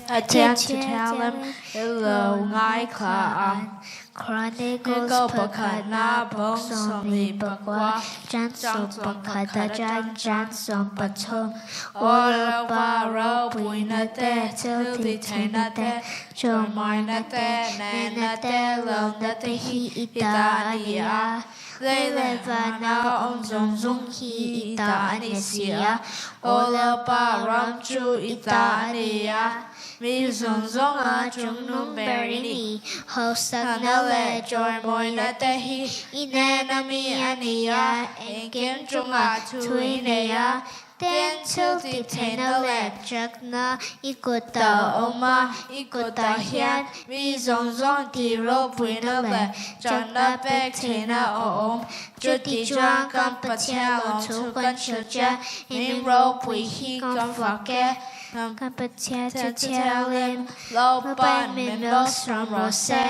I tend to tell them hello ngay khả Chronicles bậc na bông sông vì bậc qua chan sông bậc ta chan chan sông bậc thôn Ola ba rau bùi na te Till di te na te Cho mai na te Nè na te Lâu na te hi ita ania Lê lê và na ông dòng dung hi ita anisia Ola ba ram chu ita ania Mi dòng dòng a chung nung berini Hầu sắc na lệ trôi môi na te hi Ine na mi ania En kiến chung a tui nea Tiên chiêu di te na lệ chắc na ikut Ta oma iko ta hian Mi dòng dòng ti ro bùi na lệ Chọn na bek te na ôm Chú ti choang cam pa tia lòng chú quan chiều cha Mi ro bùi hi con phá ke Cam pa tia tia tia lim Lo ban min lo strom rose